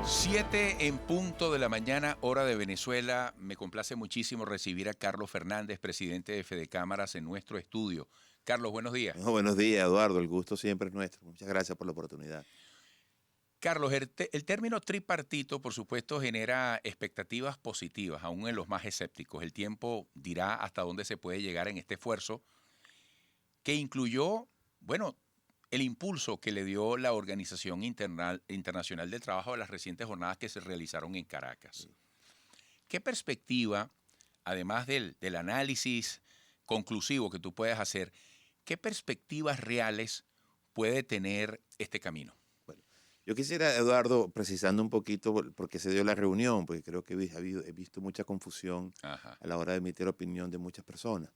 7 en punto de la mañana, hora de Venezuela. Me complace muchísimo recibir a Carlos Fernández, presidente de Fedecámaras, en nuestro estudio. Carlos, buenos días. No, buenos días, Eduardo. El gusto siempre es nuestro. Muchas gracias por la oportunidad. Carlos, el término tripartito, por supuesto, genera expectativas positivas, aún en los más escépticos. El tiempo dirá hasta dónde se puede llegar en este esfuerzo, que incluyó, bueno, el impulso que le dio la Organización Internacional del Trabajo a las recientes jornadas que se realizaron en Caracas. ¿Qué perspectiva, además del análisis conclusivo que tú puedes hacer, qué perspectivas reales puede tener este camino? Bueno, yo quisiera, Eduardo, precisando un poquito por qué se dio la reunión, porque creo que he visto mucha confusión Ajá. a la hora de emitir opinión de muchas personas.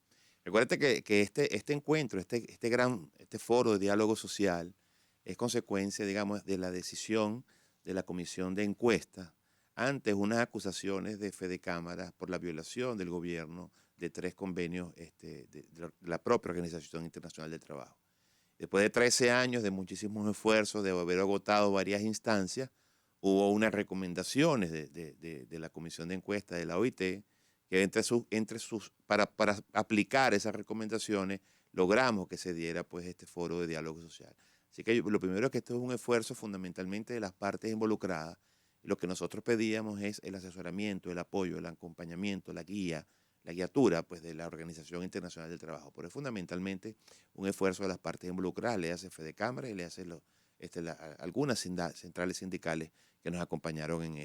Recuérdate que este encuentro, este foro de diálogo social es consecuencia, digamos, de la decisión de la Comisión de Encuesta ante unas acusaciones de Fedecámaras por la violación del gobierno de 3 convenios de la propia Organización Internacional del Trabajo. Después de 13 años de muchísimos esfuerzos, de haber agotado varias instancias, hubo unas recomendaciones de la Comisión de Encuesta de la OIT, que para aplicar esas recomendaciones logramos que se diera pues este foro de diálogo social. Así que lo primero es que esto es un esfuerzo fundamentalmente de las partes involucradas. Lo que nosotros pedíamos es el asesoramiento, el apoyo, el acompañamiento, la guiatura pues, de la Organización Internacional del Trabajo. Pero es fundamentalmente un esfuerzo de las partes involucradas, le hace Fedecámara y le hace algunas centrales sindicales que nos acompañaron en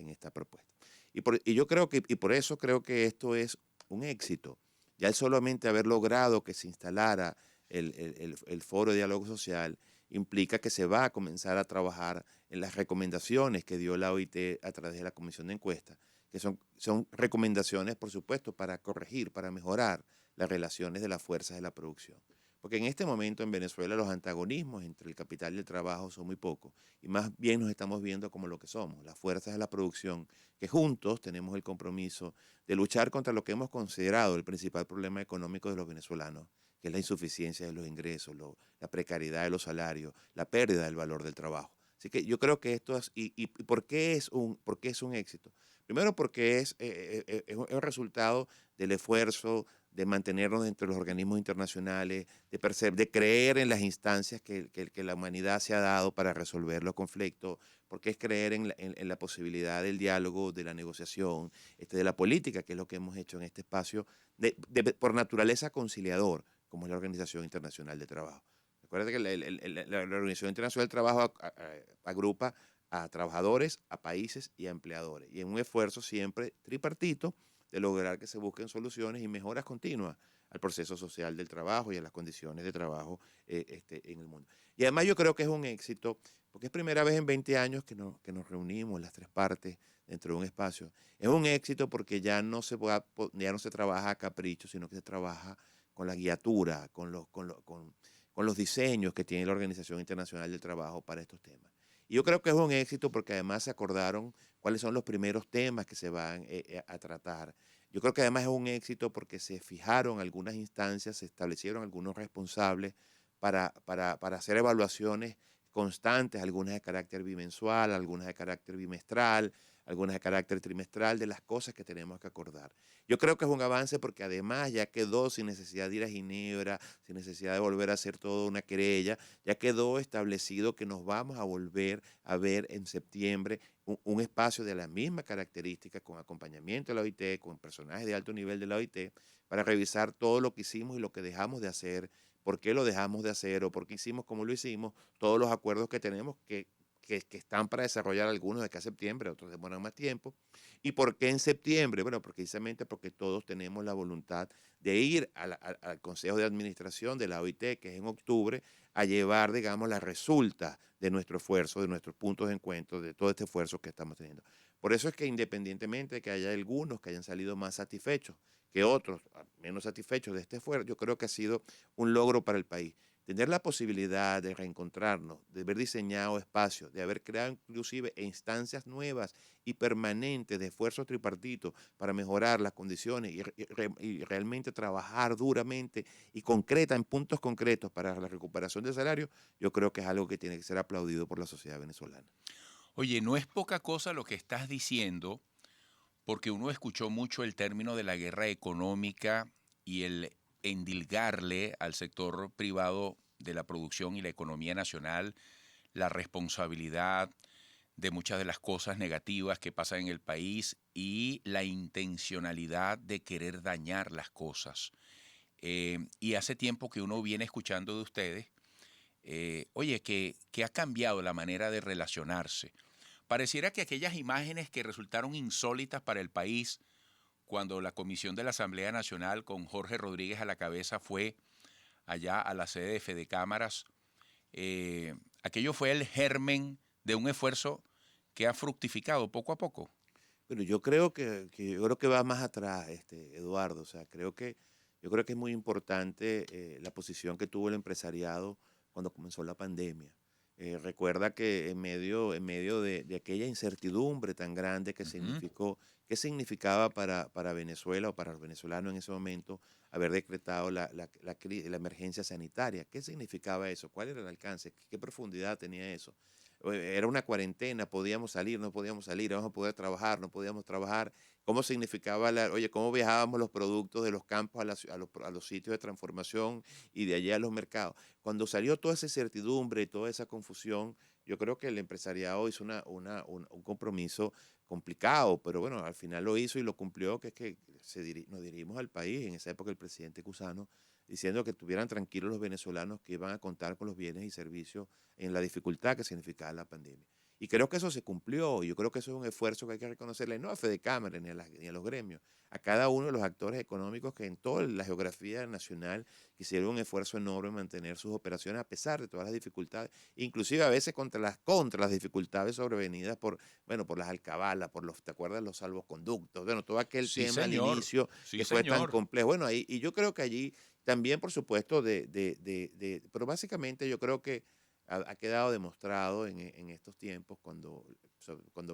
esta propuesta. Y por eso creo que esto es un éxito. Ya el solamente haber logrado que se instalara el foro de diálogo social implica que se va a comenzar a trabajar en las recomendaciones que dio la OIT a través de la Comisión de Encuesta, que son recomendaciones, por supuesto, para corregir, para mejorar las relaciones de las fuerzas de la producción. Porque en este momento en Venezuela los antagonismos entre el capital y el trabajo son muy pocos y más bien nos estamos viendo como lo que somos, las fuerzas de la producción, que juntos tenemos el compromiso de luchar contra lo que hemos considerado el principal problema económico de los venezolanos, que es la insuficiencia de los ingresos, la precariedad de los salarios, la pérdida del valor del trabajo. Así que yo creo que esto es, y ¿por qué es un éxito? Primero porque es un resultado del esfuerzo de mantenernos entre los organismos internacionales, de creer en las instancias que la humanidad se ha dado para resolver los conflictos, porque es creer en la posibilidad del diálogo, de la negociación, de la política, que es lo que hemos hecho en este espacio, por naturaleza conciliador, como es la Organización Internacional de Trabajo. Recuerda que la Organización Internacional del Trabajo agrupa a trabajadores, a países y a empleadores, y en un esfuerzo siempre tripartito de lograr que se busquen soluciones y mejoras continuas al proceso social del trabajo y a las condiciones de trabajo en el mundo. Y además yo creo que es un éxito, porque es primera vez en 20 años que nos reunimos las 3 partes dentro de un espacio. Es un éxito porque ya no se trabaja a capricho, sino que se trabaja con la guiatura, con los diseños que tiene la Organización Internacional del Trabajo para estos temas. Y yo creo que es un éxito porque además se acordaron cuáles son los primeros temas que se van a tratar. Yo creo que además es un éxito porque se fijaron algunas instancias, se establecieron algunos responsables para hacer evaluaciones constantes, algunas de carácter bimensual, algunas de carácter bimestral, algunas de carácter trimestral, de las cosas que tenemos que acordar. Yo creo que es un avance porque además ya quedó sin necesidad de ir a Ginebra, sin necesidad de volver a hacer toda una querella, ya quedó establecido que nos vamos a volver a ver en septiembre un espacio de la misma característica, con acompañamiento de la OIT, con personajes de alto nivel de la OIT, para revisar todo lo que hicimos y lo que dejamos de hacer, por qué lo dejamos de hacer o por qué hicimos como lo hicimos, todos los acuerdos que tenemos que están para desarrollar, algunos de acá a septiembre, otros demoran más tiempo. ¿Y por qué en septiembre? Bueno, precisamente porque todos tenemos la voluntad de ir al Consejo de Administración de la OIT, que es en octubre, a llevar, digamos, la resulta de nuestro esfuerzo, de nuestros puntos de encuentro, de todo este esfuerzo que estamos teniendo. Por eso es que independientemente de que haya algunos que hayan salido más satisfechos que otros, menos satisfechos de este esfuerzo, yo creo que ha sido un logro para el país. Tener la posibilidad de reencontrarnos, de haber diseñado espacios, de haber creado inclusive instancias nuevas y permanentes de esfuerzos tripartitos para mejorar las condiciones y realmente trabajar duramente y concreta en puntos concretos para la recuperación del salario, yo creo que es algo que tiene que ser aplaudido por la sociedad venezolana. Oye, no es poca cosa lo que estás diciendo, porque uno escuchó mucho el término de la guerra económica y el endilgarle al sector privado de la producción y la economía nacional la responsabilidad de muchas de las cosas negativas que pasan en el país y la intencionalidad de querer dañar las cosas. Y hace tiempo que uno viene escuchando de ustedes, oye, que ha cambiado la manera de relacionarse. Pareciera que aquellas imágenes que resultaron insólitas para el país cuando la comisión de la Asamblea Nacional con Jorge Rodríguez a la cabeza fue allá a la sede de Fedecámaras, aquello fue el germen de un esfuerzo que ha fructificado poco a poco. Pero yo creo que va más atrás, Eduardo. O sea, yo creo que es muy importante la posición que tuvo el empresariado cuando comenzó la pandemia. Recuerda que en medio de aquella incertidumbre tan grande que Ujú. significó, ¿qué significaba para Venezuela o para los venezolanos en ese momento haber decretado la emergencia sanitaria? ¿Qué significaba eso? ¿Cuál era el alcance? ¿Qué profundidad tenía eso? Era una cuarentena, podíamos salir, no podíamos salir, vamos a poder trabajar, no podíamos trabajar. ¿Cómo significaba oye, cómo viajábamos los productos de los campos a los sitios de transformación y de allá a los mercados? Cuando salió toda esa incertidumbre y toda esa confusión, yo creo que el empresariado hizo un compromiso complicado, pero bueno, al final lo hizo y lo cumplió, que es que nos dirigimos al país, en esa época el presidente Cusano, diciendo que estuvieran tranquilos los venezolanos que iban a contar con los bienes y servicios en la dificultad que significaba la pandemia. Y creo que eso se cumplió. Yo creo que eso es un esfuerzo que hay que reconocerle, no a Fedecámara ni a los gremios, a cada uno de los actores económicos que en toda la geografía nacional hicieron un esfuerzo enorme en mantener sus operaciones a pesar de todas las dificultades, inclusive a veces contra las dificultades sobrevenidas por las alcabalas, ¿te acuerdas? Los salvoconductos, bueno, todo aquel Sí, tema al señor. inicio Sí, que fue tan señor. complejo. Bueno, y yo creo que allí también, por supuesto, pero básicamente yo creo que ha quedado demostrado en estos tiempos cuando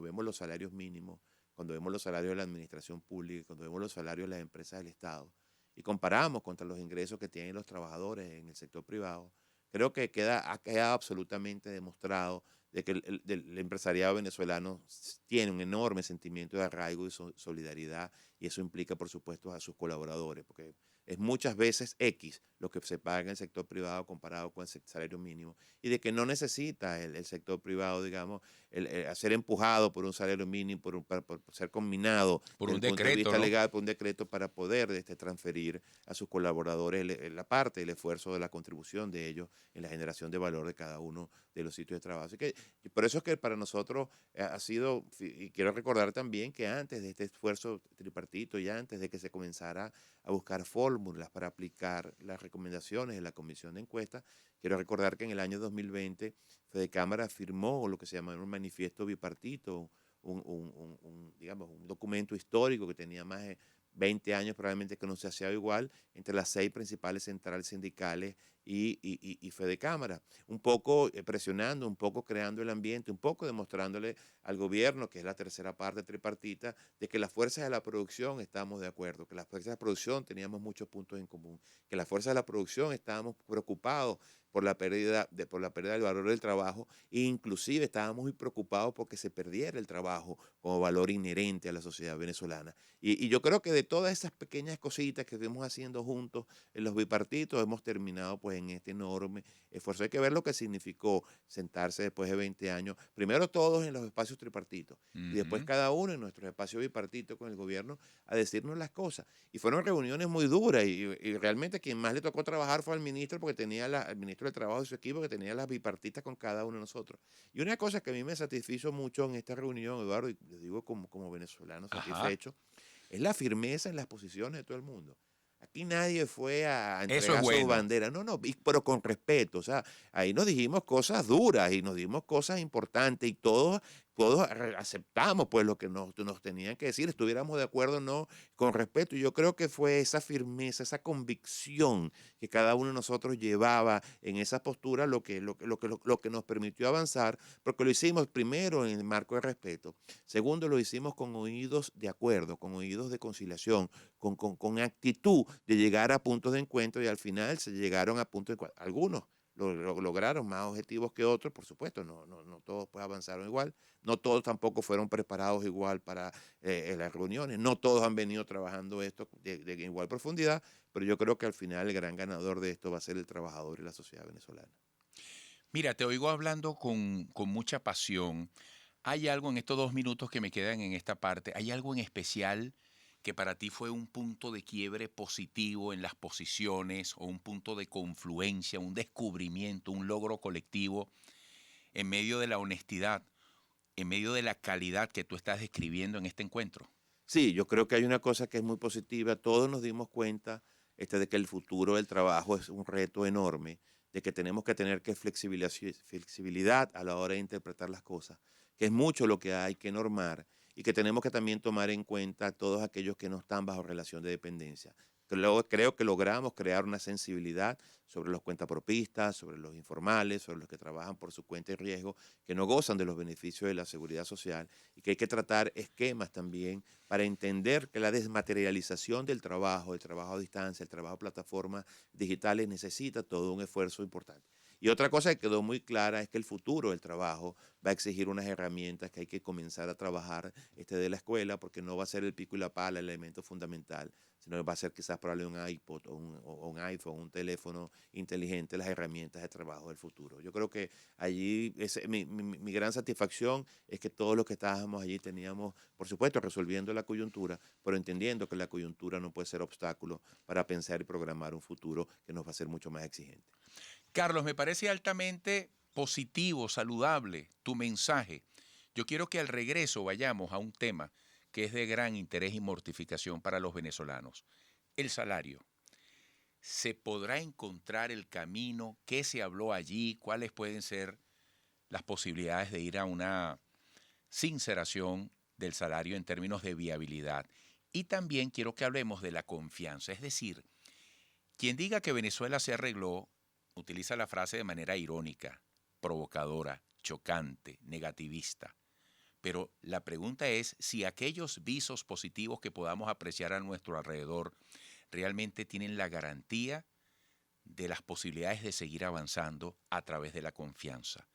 vemos los salarios mínimos, cuando vemos los salarios de la administración pública, cuando vemos los salarios de las empresas del Estado y comparamos contra los ingresos que tienen los trabajadores en el sector privado, creo que ha quedado absolutamente demostrado de que el empresariado venezolano tiene un enorme sentimiento de arraigo y solidaridad, y eso implica, por supuesto, a sus colaboradores, porque es muchas veces X lo que se paga en el sector privado comparado con el salario mínimo, y de que no necesita el sector privado, digamos, ser empujado por un salario mínimo, por ser combinado Por desde un el punto de decreto, vista ¿no? legal, por un decreto para poder transferir a sus colaboradores la parte del esfuerzo de la contribución de ellos en la generación de valor de cada uno de los sitios de trabajo. Así que por eso es que para nosotros ha sido, y quiero recordar también que antes de este esfuerzo tripartito y antes de que se comenzara a buscar fórmulas para aplicar las recomendaciones de la comisión de encuesta, quiero recordar que en el año 2020 Fedecámara firmó lo que se llama un manifiesto bipartito, digamos, un documento histórico que tenía más de 20 años probablemente que no se hacía igual entre las 6 principales centrales sindicales y Fedecámara, un poco presionando, un poco creando el ambiente, un poco demostrándole al gobierno, que es la tercera parte tripartita, de que las fuerzas de la producción estamos de acuerdo, que las fuerzas de la producción teníamos muchos puntos en común, que las fuerzas de la producción estábamos preocupados por la pérdida del valor del trabajo, e inclusive estábamos muy preocupados porque se perdiera el trabajo como valor inherente a la sociedad venezolana. Y yo creo que de todas esas pequeñas cositas que fuimos haciendo juntos en los bipartitos, hemos terminado pues en este enorme esfuerzo. Hay que ver lo que significó sentarse después de 20 años, primero todos en los espacios tripartitos y después Ujú. cada uno en nuestros espacios bipartitos con el gobierno a decirnos las cosas. Y fueron reuniones muy duras y realmente quien más le tocó trabajar fue al ministro, porque tenía el ministro del Trabajo y su equipo, que tenía las bipartitas con cada uno de nosotros. Y una cosa que a mí me satisfizo mucho en esta reunión, Eduardo, y lo digo como venezolano Ajá. satisfecho, es la firmeza en las posiciones de todo el mundo. Aquí nadie fue a Eso es entregar sus bueno. banderas, no, no, pero con respeto. O sea, ahí nos dijimos cosas duras y nos dimos cosas importantes y todos aceptamos pues lo que nos tenían que decir, estuviéramos de acuerdo o no, con respeto. Y yo creo que fue esa firmeza, esa convicción que cada uno de nosotros llevaba en esa postura lo que nos permitió avanzar, porque lo hicimos primero en el marco de respeto, segundo lo hicimos con oídos de acuerdo, con oídos de conciliación, con actitud de llegar a puntos de encuentro, y al final se llegaron a puntos de encuentro. Algunos lograron más objetivos que otros, por supuesto, no todos pues avanzaron igual, no todos tampoco fueron preparados igual para las reuniones, no todos han venido trabajando esto de igual profundidad, pero yo creo que al final el gran ganador de esto va a ser el trabajador y la sociedad venezolana. Mira, te oigo hablando con mucha pasión. ¿Hay algo en estos 2 minutos que me quedan en esta parte? ¿Hay algo en especial que para ti fue un punto de quiebre positivo en las posiciones o un punto de confluencia, un descubrimiento, un logro colectivo en medio de la honestidad, en medio de la calidad que tú estás describiendo en este encuentro? Sí, yo creo que hay una cosa que es muy positiva. Todos nos dimos cuenta de que el futuro del trabajo es un reto enorme, de que tenemos que tener flexibilidad a la hora de interpretar las cosas, que es mucho lo que hay que normar y que tenemos que también tomar en cuenta a todos aquellos que no están bajo relación de dependencia. Creo que logramos crear una sensibilidad sobre los cuentapropistas, sobre los informales, sobre los que trabajan por su cuenta y riesgo, que no gozan de los beneficios de la seguridad social y que hay que tratar esquemas también para entender que la desmaterialización del trabajo, el trabajo a distancia, el trabajo a plataformas digitales necesita todo un esfuerzo importante. Y otra cosa que quedó muy clara es que el futuro del trabajo va a exigir unas herramientas que hay que comenzar a trabajar de la escuela, porque no va a ser el pico y la pala el elemento fundamental, sino va a ser quizás probablemente un iPod o un iPhone, un teléfono inteligente, las herramientas de trabajo del futuro. Yo creo que allí mi gran satisfacción es que todos los que estábamos allí teníamos, por supuesto, resolviendo la coyuntura, pero entendiendo que la coyuntura no puede ser obstáculo para pensar y programar un futuro que nos va a ser mucho más exigente. Carlos, me parece altamente positivo, saludable tu mensaje. Yo quiero que al regreso vayamos a un tema que es de gran interés y mortificación para los venezolanos, el salario. ¿Se podrá encontrar el camino? ¿Qué se habló allí? ¿Cuáles pueden ser las posibilidades de ir a una sinceración del salario en términos de viabilidad? Y también quiero que hablemos de la confianza, es decir, quien diga que Venezuela se arregló utiliza la frase de manera irónica, provocadora, chocante, negativista. Pero la pregunta es si aquellos visos positivos que podamos apreciar a nuestro alrededor realmente tienen la garantía de las posibilidades de seguir avanzando a través de la confianza.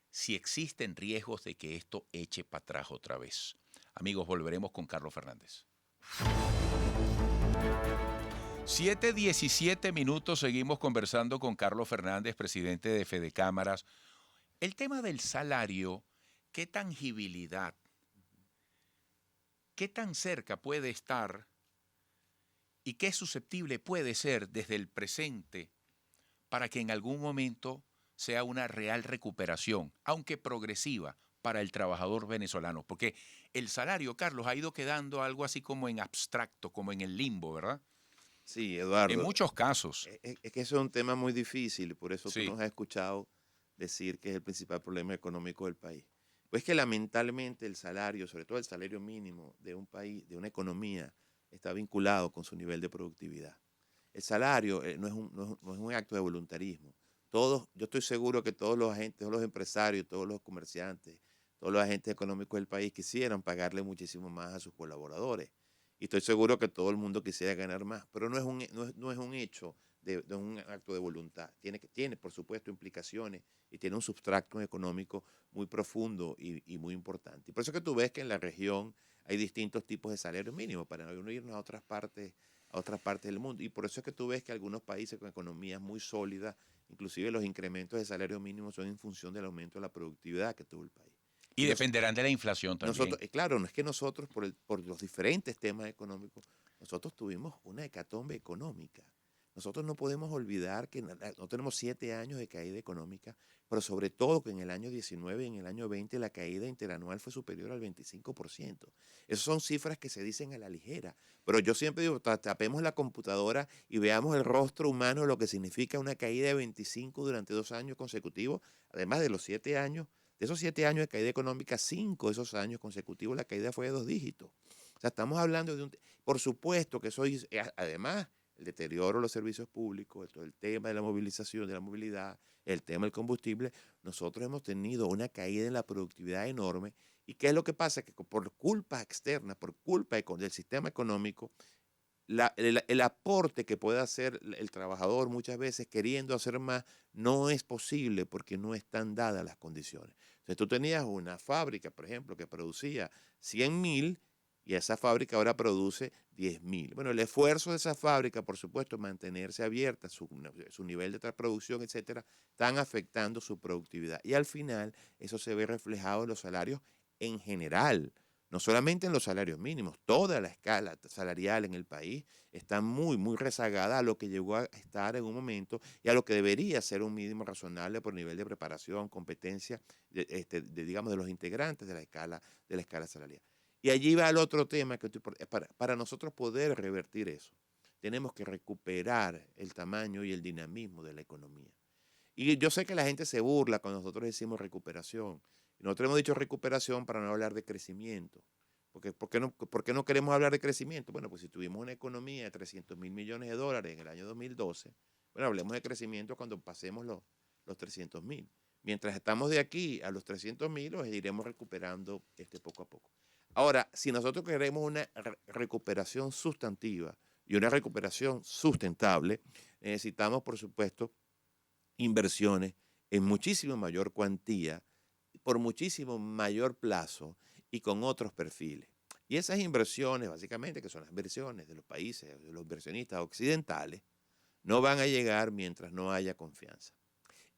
Si existen riesgos de que esto eche para atrás otra vez. Amigos, volveremos con Carlos Fernández. 7:17 seguimos conversando con Carlos Fernández, presidente de Fedecámaras. El tema del salario, ¿qué tangibilidad, qué tan cerca puede estar y qué susceptible puede ser desde el presente para que en algún momento sea una real recuperación, aunque progresiva, para el trabajador venezolano? Porque el salario, Carlos, ha ido quedando algo así como en abstracto, como en el limbo, ¿verdad? Sí, En Eduardo, muchos casos. es que eso es un tema muy difícil, por eso tú Sí. nos has escuchado decir que es el principal problema económico del país. Pues que lamentablemente el salario, sobre todo el salario mínimo de un país, de una economía, está vinculado con su nivel de productividad. El salario no es un acto de voluntarismo. Yo estoy seguro que todos los agentes, todos los empresarios, todos los comerciantes, todos los agentes económicos del país quisieran pagarle muchísimo más a sus colaboradores. Y estoy seguro que todo el mundo quisiera ganar más, pero no es un hecho de un acto de voluntad. Tiene, por supuesto, implicaciones y tiene un substrato económico muy profundo y muy importante. Y por eso que tú ves que en la región hay distintos tipos de salarios mínimos para no irnos a otras partes del mundo. Y por eso es que tú ves que algunos países con economías muy sólidas, inclusive los incrementos de salario mínimo son en función del aumento de la productividad que tuvo el país. Y dependerán de la inflación también. Nosotros, claro, no es que nosotros, por los diferentes temas económicos, nosotros tuvimos una hecatombe económica. Nosotros no podemos olvidar que no tenemos 7 años de caída económica, pero sobre todo que en el año 19 y en el año 20 la caída interanual fue superior al 25%. Esas son cifras que se dicen a la ligera, pero yo siempre digo, tapemos la computadora y veamos el rostro humano, lo que significa una caída de 25 durante 2 años consecutivos, además de los 7 años. De esos 7 años de caída económica, 5 de esos años consecutivos la caída fue de 2 dígitos. O sea, estamos hablando de Por supuesto que eso es, además, el deterioro de los servicios públicos, todo el tema de la movilización, de la movilidad, el tema del combustible, nosotros hemos tenido una caída en la productividad enorme. ¿Y qué es lo que pasa? Que por culpa externa, por culpa del sistema económico, el aporte que puede hacer el trabajador muchas veces queriendo hacer más no es posible porque no están dadas las condiciones. Entonces tú tenías una fábrica, por ejemplo, que producía 100.000 y esa fábrica ahora produce 10.000. Bueno, el esfuerzo de esa fábrica, por supuesto, mantenerse abierta, su nivel de producción, etcétera, están afectando su productividad. Y al final eso se ve reflejado en los salarios en general. No solamente en los salarios mínimos, toda la escala salarial en el país está muy, muy rezagada a lo que llegó a estar en un momento y a lo que debería ser un mínimo razonable por nivel de preparación, competencia, digamos, de los integrantes de la escala salarial. Y allí va el otro tema que para nosotros poder revertir eso, tenemos que recuperar el tamaño y el dinamismo de la economía. Y yo sé que la gente se burla cuando nosotros decimos recuperación. Nosotros hemos dicho recuperación para no hablar de crecimiento. ¿Por qué no queremos hablar de crecimiento? Bueno, pues si tuvimos una economía de 300.000 millones de dólares en el año 2012, bueno, hablemos de crecimiento cuando pasemos los 300.000. Mientras estamos de aquí a los 300.000, los iremos recuperando poco a poco. Ahora, si nosotros queremos una recuperación sustantiva y una recuperación sustentable, necesitamos, por supuesto, inversiones en muchísimo mayor cuantía, por muchísimo mayor plazo y con otros perfiles. Y esas inversiones, básicamente, que son las inversiones de los países, de los inversionistas occidentales, no van a llegar mientras no haya confianza.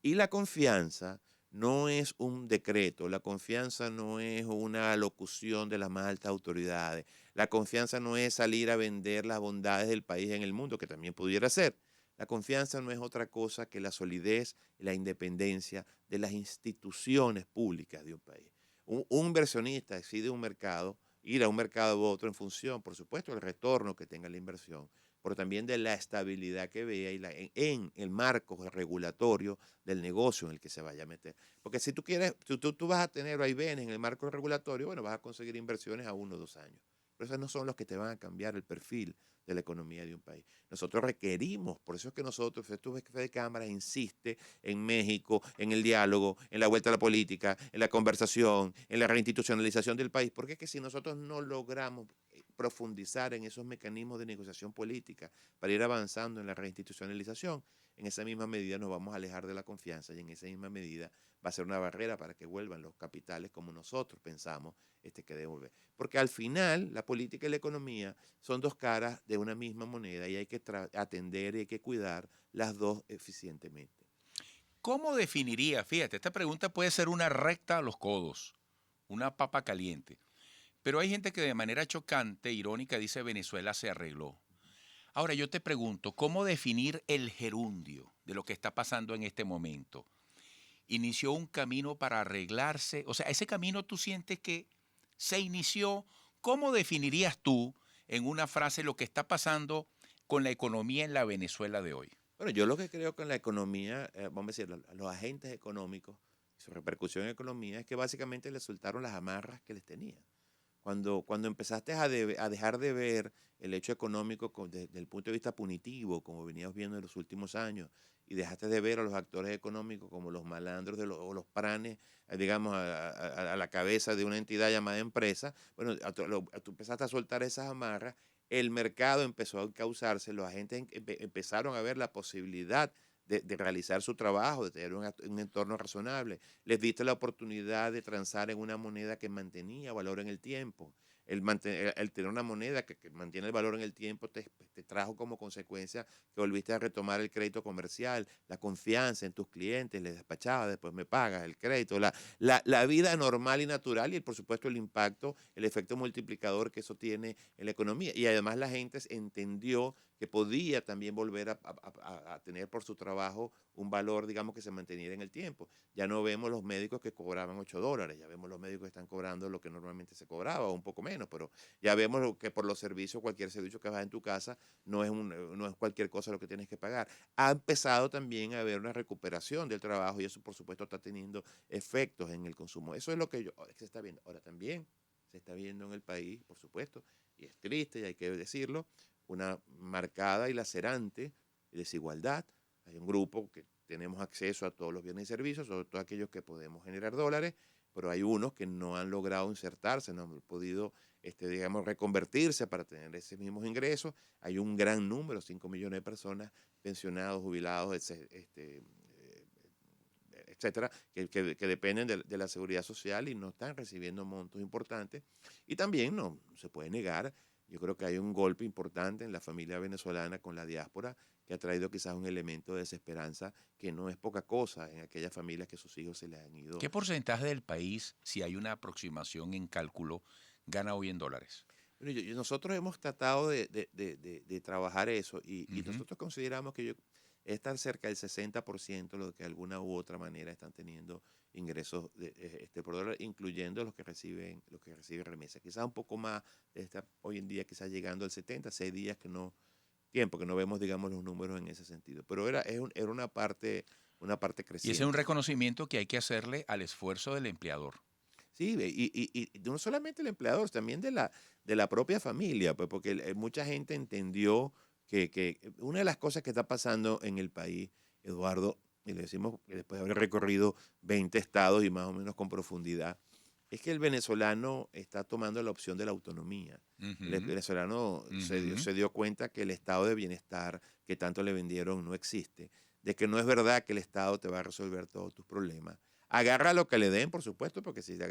Y la confianza no es un decreto, la confianza no es una alocución de las más altas autoridades, la confianza no es salir a vender las bondades del país en el mundo, que también pudiera ser. La confianza no es otra cosa que la solidez y la independencia de las instituciones públicas de un país. Un inversionista decide un mercado, ir a un mercado u otro en función, por supuesto, del retorno que tenga la inversión, pero también de la estabilidad que vea en el marco regulatorio del negocio en el que se vaya a meter. Porque si tú quieres, tú vas a tener vaivenes en el marco regulatorio, bueno, vas a conseguir inversiones a 1 o 2 años. Pero esos no son los que te van a cambiar el perfil de la economía de un país. Nosotros requerimos, por eso es que nosotros, Fede Cámara insiste en México, en el diálogo, en la vuelta a la política, en la conversación, en la reinstitucionalización del país, porque es que si nosotros no logramos profundizar en esos mecanismos de negociación política para ir avanzando en la reinstitucionalización, en esa misma medida nos vamos a alejar de la confianza y en esa misma medida va a ser una barrera para que vuelvan los capitales como nosotros pensamos que deben volver. Porque al final la política y la economía son dos caras de una misma moneda y hay que atender y hay que cuidar las dos eficientemente. ¿Cómo definiría? Fíjate, esta pregunta puede ser una recta a los codos, una papa caliente. Pero hay gente que de manera chocante, irónica, dice Venezuela se arregló. Ahora yo te pregunto, ¿cómo definir el gerundio de lo que está pasando en este momento? ¿Inició un camino para arreglarse? O sea, ese camino tú sientes que se inició. ¿Cómo definirías tú en una frase lo que está pasando con la economía en la Venezuela de hoy? Bueno, yo lo que creo que en la economía, vamos a decir, los agentes económicos y su repercusión en la economía es que básicamente les soltaron las amarras que les tenían. Cuando empezaste a dejar de ver el hecho económico desde el punto de vista punitivo, como veníamos viendo en los últimos años, y dejaste de ver a los actores económicos como los malandros o los pranes, digamos, a la cabeza de una entidad llamada empresa, bueno, tú empezaste a soltar esas amarras, el mercado empezó a encauzarse, los agentes empezaron a ver la posibilidad de realizar su trabajo, de tener un entorno razonable. Les diste la oportunidad de transar en una moneda que mantenía valor en el tiempo. El tener una moneda que mantiene el valor en el tiempo te trajo como consecuencia que volviste a retomar el crédito comercial, la confianza en tus clientes, les despachabas, después me pagas el crédito, la vida normal y natural y por supuesto el impacto, el efecto multiplicador que eso tiene en la economía. Y además la gente entendió que podía también volver a tener por su trabajo un valor, digamos, que se manteniera en el tiempo. Ya no vemos los médicos que cobraban $8, ya vemos los médicos que están cobrando lo que normalmente se cobraba, o un poco menos, pero ya vemos que por los servicios, cualquier servicio que vas en tu casa, no es cualquier cosa lo que tienes que pagar. Ha empezado también a haber una recuperación del trabajo y eso, por supuesto, está teniendo efectos en el consumo. Eso es lo que se está viendo. Ahora también se está viendo en el país, por supuesto, y es triste y hay que decirlo, una marcada y lacerante desigualdad. Hay un grupo que tenemos acceso a todos los bienes y servicios, sobre todo aquellos que podemos generar dólares, pero hay unos que no han logrado insertarse, no han podido, digamos, reconvertirse para tener esos mismos ingresos. Hay un gran número, 5 millones de personas, pensionados, jubilados, etcétera, que dependen de la seguridad social y no están recibiendo montos importantes. Y también no se puede negar, yo creo que hay un golpe importante en la familia venezolana con la diáspora que ha traído quizás un elemento de desesperanza que no es poca cosa en aquellas familias que sus hijos se les han ido. ¿Qué porcentaje del país, si hay una aproximación en cálculo, gana hoy en dólares? Bueno, nosotros hemos tratado de trabajar eso y nosotros consideramos que estar cerca del 60% los que de alguna u otra manera están teniendo ingresos por dólar, incluyendo los que reciben remesas. Quizás un poco más, hoy en día quizás llegando al 70, 6 días que no vemos, digamos, los números en ese sentido. Pero era una parte creciente. Y ese es un reconocimiento que hay que hacerle al esfuerzo del empleador. Sí, y no solamente el empleador, también de la propia familia, pues porque mucha gente entendió que una de las cosas que está pasando en el país, Eduardo, y le decimos que después de haber recorrido 20 estados y más o menos con profundidad, es que el venezolano está tomando la opción de la autonomía. El venezolano se dio cuenta que el estado de bienestar que tanto le vendieron no existe, de que no es verdad que el Estado te va a resolver todos tus problemas. Agarra lo que le den, por supuesto, porque si le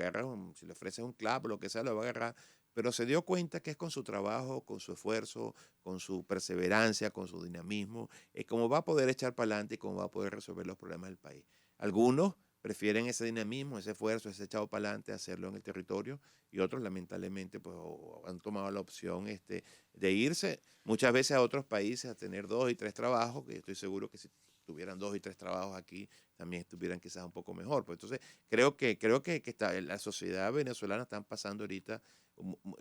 ofreces un clavo, lo que sea, lo va a agarrar, pero se dio cuenta que es con su trabajo, con su esfuerzo, con su perseverancia, con su dinamismo, cómo va a poder echar para adelante y cómo va a poder resolver los problemas del país. Algunos prefieren ese dinamismo, ese esfuerzo, ese echado para adelante, hacerlo en el territorio, y otros lamentablemente pues han tomado la opción de irse muchas veces a otros países a tener 2 y 3 trabajos, que yo estoy seguro que si tuvieran 2 y 3 trabajos aquí, también estuvieran quizás un poco mejor. Pues entonces, creo que la sociedad venezolana están pasando ahorita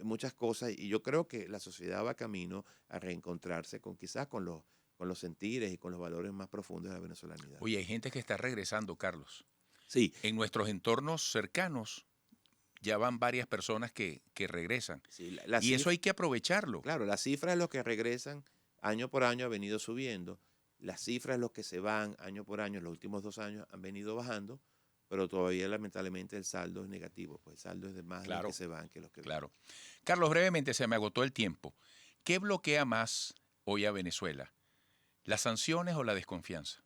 muchas cosas y yo creo que la sociedad va camino a reencontrarse quizás con los sentires y con los valores más profundos de la venezolanidad. Oye, hay gente que está regresando, Carlos. Sí. En nuestros entornos cercanos ya van varias personas que regresan. Sí, y eso hay que aprovecharlo. Claro, las cifras de los que regresan año por año ha venido subiendo. Las cifras de los que se van año por año, los últimos 2 años, han venido bajando, pero todavía lamentablemente el saldo es negativo. Pues el saldo es de más de los que se van que los que Claro. Carlos, brevemente, se me agotó el tiempo. ¿Qué bloquea más hoy a Venezuela? ¿Las sanciones o la desconfianza?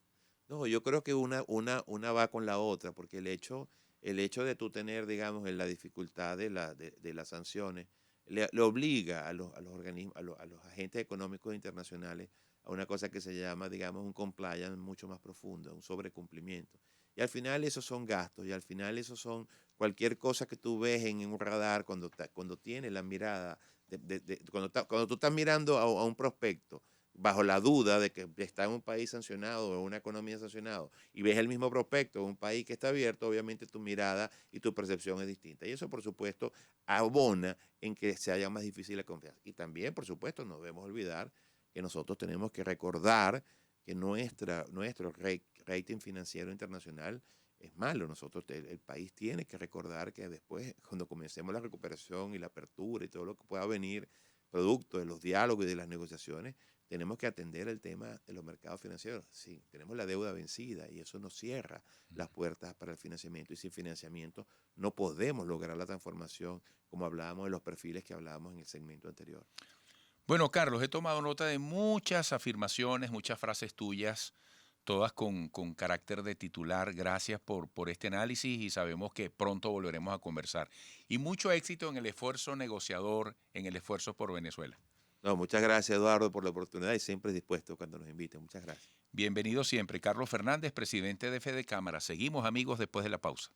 No, yo creo que una va con la otra, porque el hecho de tú tener, digamos, la dificultad de las sanciones, le obliga a los organismos, a los agentes económicos internacionales a una cosa que se llama, digamos, un compliance mucho más profundo, un sobrecumplimiento. Y al final esos son gastos, y al final esos son cualquier cosa que tú ves en un radar cuando tienes la mirada, cuando tú estás mirando a un prospecto, bajo la duda de que está en un país sancionado o en una economía sancionada y ves el mismo prospecto en un país que está abierto, obviamente tu mirada y tu percepción es distinta. Y eso, por supuesto, abona en que se haya más difícil la confianza. Y también, por supuesto, no debemos olvidar que nosotros tenemos que recordar que nuestro rating financiero internacional es malo. El país tiene que recordar que después, cuando comencemos la recuperación y la apertura y todo lo que pueda venir producto de los diálogos y de las negociaciones, tenemos que atender el tema de los mercados financieros. Sí, tenemos la deuda vencida y eso nos cierra las puertas para el financiamiento. Y sin financiamiento no podemos lograr la transformación como hablábamos de los perfiles que hablábamos en el segmento anterior. Bueno, Carlos, he tomado nota de muchas afirmaciones, muchas frases tuyas, todas con carácter de titular. Gracias por este análisis y sabemos que pronto volveremos a conversar. Y mucho éxito en el esfuerzo negociador, en el esfuerzo por Venezuela. No, muchas gracias, Eduardo, por la oportunidad y siempre dispuesto cuando nos inviten. Muchas gracias. Bienvenido siempre. Carlos Fernández, presidente de Fede Cámara. Seguimos, amigos, después de la pausa.